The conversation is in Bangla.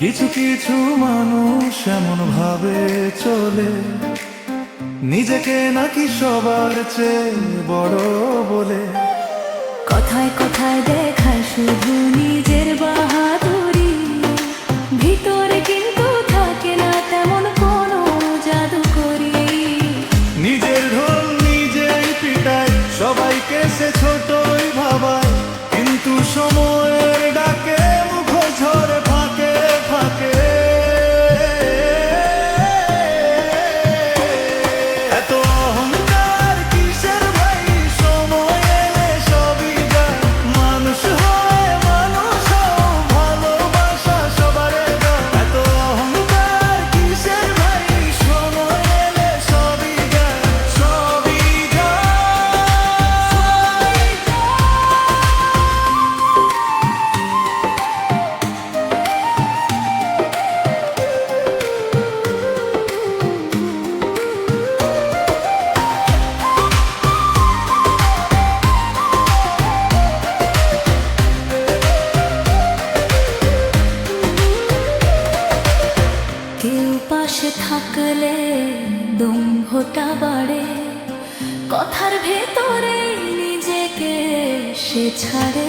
কিছু কিছু মানুষ এমন ভাবে চলে, নিজেকে নাকি সবার চেয়ে বড় বলে। কথায় কথায় দেখায় শুধু নিজের বাহাদুরি, ভিতরে কিন্তু থাকে না তেমন কোনো জাদুকরি। নিজের ঢোল নিজেই পিটায়, সবাইকে সে ছোটই ভাবায়, কিন্তু সময়ের ডাকে মুখ ঝরে ফাঁকে ফাঁকে। এত অহংকার কিসের ভাই, সময় এলে সবই যায়। মানুষ হয় মানুষ হও, ভালোবাসা সবারে দাও। এত অহংকার কিসের ভাই, সময় এলে সবই যায়, সবই যায়। কেউ পাশে থাকলে দম্ভটা বাড়ে, কথার ভেতরে নিজেকে সে ছাড়ে।